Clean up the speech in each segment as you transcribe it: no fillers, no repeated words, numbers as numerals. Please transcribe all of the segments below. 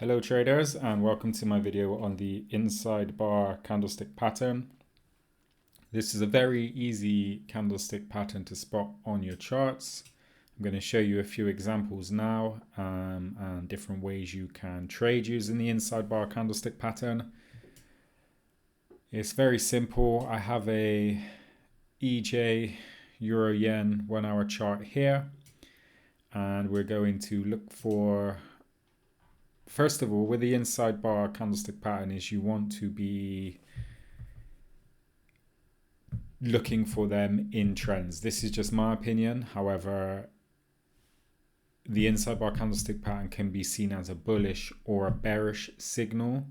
Hello traders, and welcome to my video on the Inside Bar Candlestick Pattern. This is a very easy candlestick pattern to spot on your charts. I'm going to show you a few examples now and different ways you can trade using the Inside Bar Candlestick Pattern. It's very simple. I have a EJ Euro Yen 1 hour chart here, and we're going to look for, first of all, with the Inside Bar Candlestick Pattern, is you want to be looking for them in trends. This is just my opinion. However, the Inside Bar Candlestick Pattern can be seen as a bullish or a bearish signal.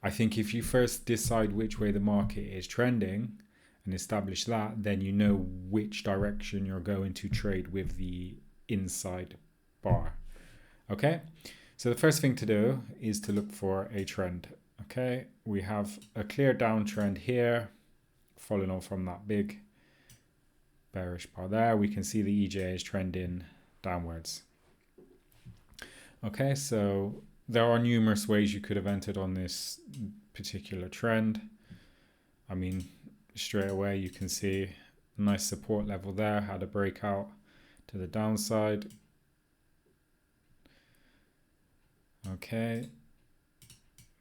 I think if you first decide which way the market is trending and establish that, then you know which direction you're going to trade with the Inside Bar. Okay, so the first thing to do is to look for a trend. Okay, we have a clear downtrend here, following on from that big bearish bar there. We can see the EJ is trending downwards. Okay, so there are numerous ways you could have entered on this particular trend. I mean, straight away you can see a nice support level there, had a breakout to the downside. Okay,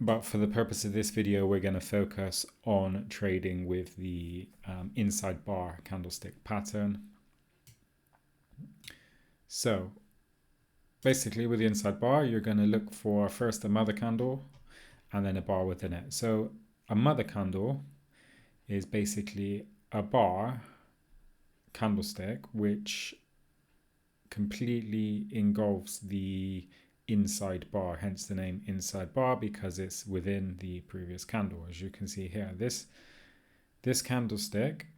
but for the purpose of this video, we're going to focus on trading with the Inside Bar Candlestick Pattern. So basically with the Inside Bar, you're going to look for first a mother candle and then a bar within it. So a mother candle is basically a bar candlestick which completely engulfs the inside bar, hence the name Inside Bar, because it's within the previous candle. As you can see here, this candlestick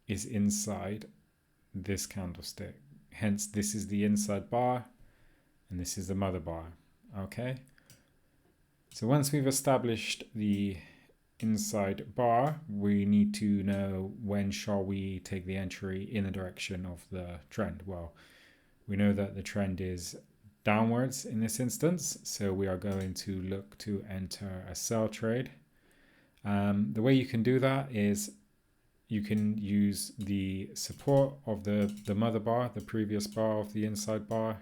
is inside this candlestick, hence this is the Inside Bar and this is the mother bar. Okay, so once we've established the Inside Bar, we need to know when shall we take the entry in the direction of the trend. Well, we know that the trend is downwards in this instance, so we are going to look to enter a sell trade. The way you can do that is you can use the support of the mother bar, the previous bar of the Inside Bar,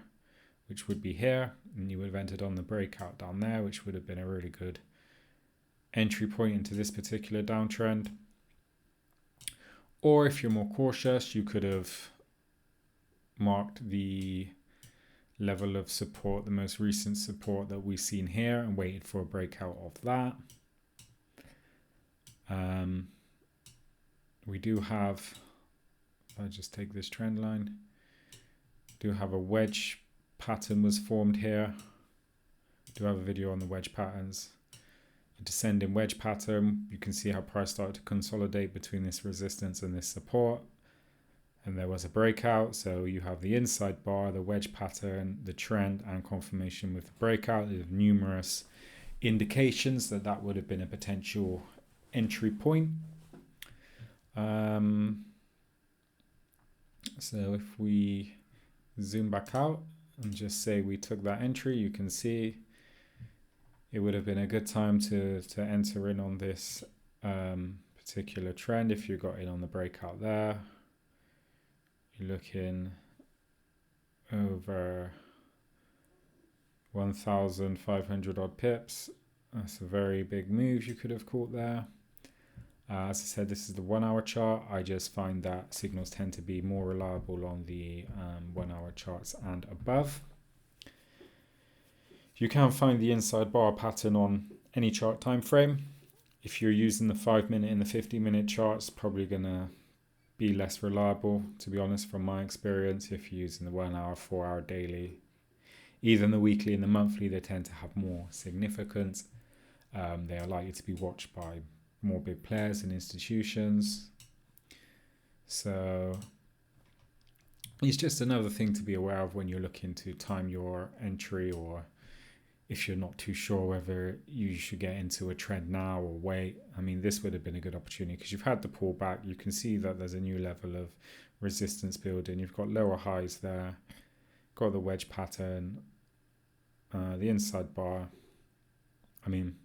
which would be here, and you would have entered on the breakout down there, which would have been a really good entry point into this particular downtrend. Or if you're more cautious, you could have marked the level of support, the most recent support that we've seen here, and waited for a breakout of that. We do have, if I just take this trend line, do have a wedge pattern was formed here. Do have a video on the wedge patterns. A descending wedge pattern, you can see how price started to consolidate between this resistance and this support, and there was a breakout. So you have the Inside Bar, the wedge pattern, the trend, and confirmation with the breakout. There's numerous indications that that would have been a potential entry point. So if we zoom back out and just say we took that entry, you can see it would have been a good time to enter in on this particular trend. If you got in on the breakout there, you're looking over 1,500 odd pips. That's a very big move you could have caught there. As I said, this is the 1 hour chart. I just find that signals tend to be more reliable on the 1 hour charts and above. You can find the Inside Bar pattern on any chart time frame. If you're using the 5-minute and the 50-minute charts, probably gonna be less reliable, to be honest, from my experience. If you're using the 1 hour, 4 hour daily, even the weekly and the monthly, they tend to have more significance. They are likely to be watched by more big players and institutions. So it's just another thing to be aware of when you're looking to time your entry, or if you're not too sure whether you should get into a trend now or wait. I mean, this would have been a good opportunity because you've had the pullback. You can see that there's a new level of resistance building. You've got lower highs there, got the wedge pattern, the Inside Bar, I mean,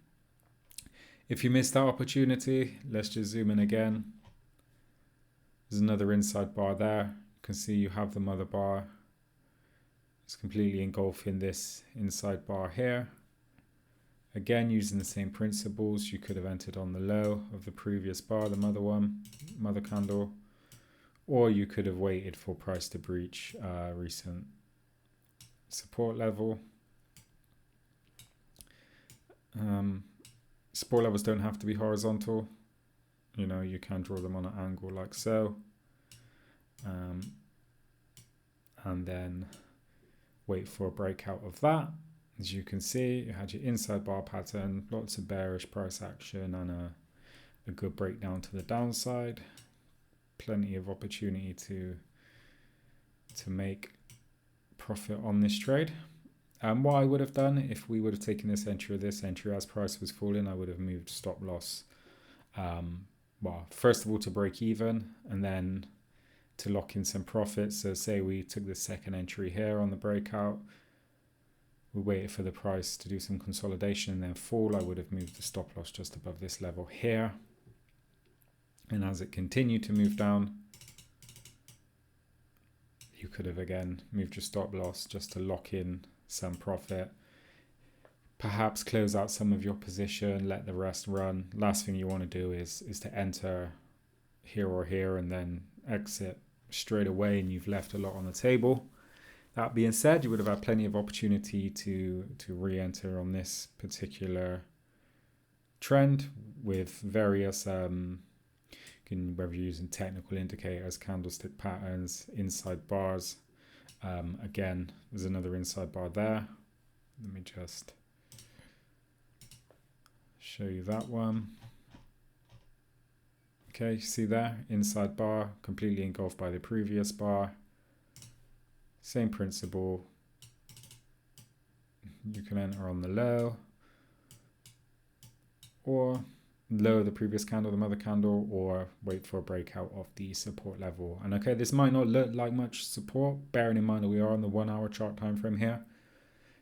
if you missed that opportunity, let's just zoom in again. There's another inside bar there. You can see you have the mother bar. It's completely engulfing this inside bar here. Again, using the same principles, you could have entered on the low of the previous bar, the mother candle, or you could have waited for price to breach recent support level. Support levels don't have to be horizontal. You know, you can draw them on an angle like so. And then wait for a breakout of that. As you can see, you had your inside bar pattern, lots of bearish price action, and a good breakdown to the downside. Plenty of opportunity to make profit on this trade. What I would have done if we would have taken this entry or this entry as price was falling, I would have moved stop loss. Well, first of all to break even, and then to lock in some profits. So say we took the second entry here on the breakout, we waited for the price to do some consolidation and then fall. I would have moved the stop loss just above this level here. And as it continued to move down, you could have again moved your stop loss just to lock in some profit. Perhaps close out some of your position, let the rest run. Last thing you want to do is to enter here or here and then exit straight away, and you've left a lot on the table. That being said, you would have had plenty of opportunity to re-enter on this particular trend with various, whether you're using technical indicators, candlestick patterns, inside bars. Again, there's another inside bar there. Let me just show you that one. Okay, see there, inside bar, completely engulfed by the previous bar. Same principle. You can enter on the low, or low of the previous candle, the mother candle, or wait for a breakout of the support level. And okay, this might not look like much support, bearing in mind that we are on the 1 hour chart time frame here.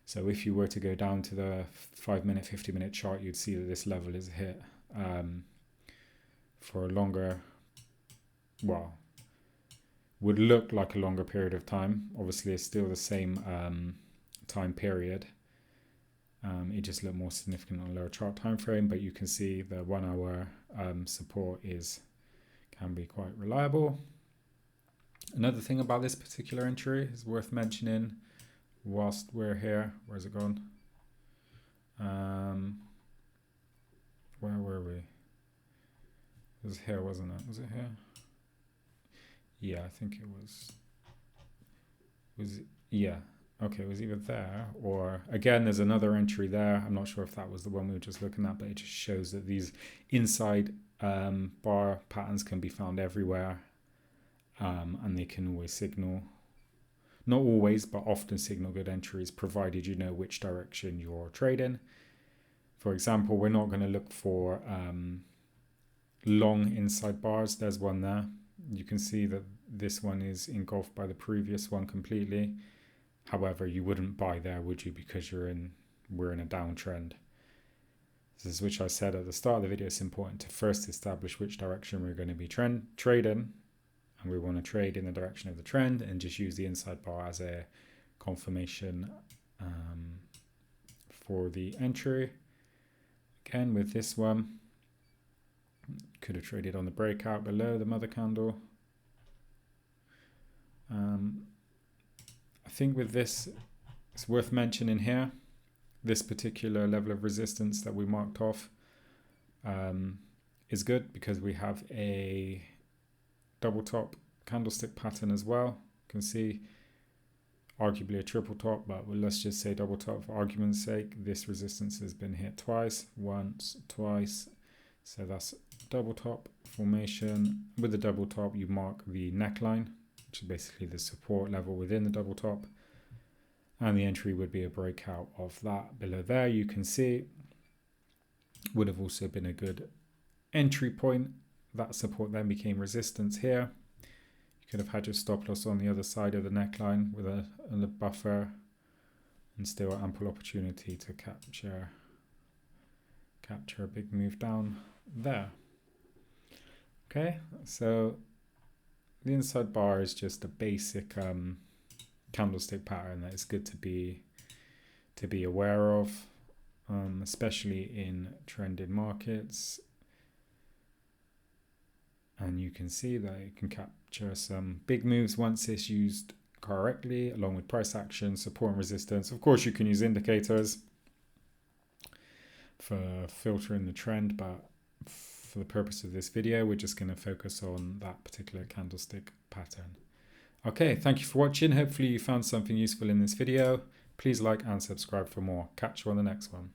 So if you were to go down to the 5 minute, 50-minute chart, you'd see that this level is hit for a longer, well, would look like a longer period of time. Obviously, it's still the same time period. It just looked more significant on a lower chart time frame, but you can see the 1 hour support can be quite reliable. Another thing about this particular entry is worth mentioning whilst we're here. Where's it gone? Where were we? It was here, wasn't it? Was it here? Yeah, I think it was. Yeah. Okay, it was either there or again. There's another entry there. I'm not sure if that was the one we were just looking at, but it just shows that these inside bar patterns can be found everywhere, and they can always signal. Not always, but often signal good entries, provided you know which direction you're trading. For example, we're not going to look for long inside bars. There's one there. You can see that this one is engulfed by the previous one completely. However, you wouldn't buy there, would you? Because we're in a downtrend. This is which I said at the start of the video. It's important to first establish which direction we're going to be trading. And we want to trade in the direction of the trend and just use the inside bar as a confirmation for the entry. Again, with this one, could have traded on the breakout below the mother candle. I think with this, it's worth mentioning here, this particular level of resistance that we marked off is good because we have a double top candlestick pattern as well. You can see arguably a triple top, but let's just say double top for argument's sake. This resistance has been hit twice, once, twice. So that's double top formation. With the double top, you mark the neckline, which is basically the support level within the double top. And the entry would be a breakout of that below there. You can see would have also been a good entry point. That support then became resistance here. You could have had your stop loss on the other side of the neckline with a buffer and still ample opportunity to capture capture a big move down there. Okay, so the inside bar is just a basic candlestick pattern that is good to be aware of, especially in trending markets. And you can see that it can capture some big moves once it's used correctly, along with price action, support and resistance. Of course, you can use indicators for filtering the trend, but for the purpose of this video, we're just going to focus on that particular candlestick pattern. Okay, thank you for watching. Hopefully you found something useful in this video. Please like and subscribe for more. Catch you on the next one.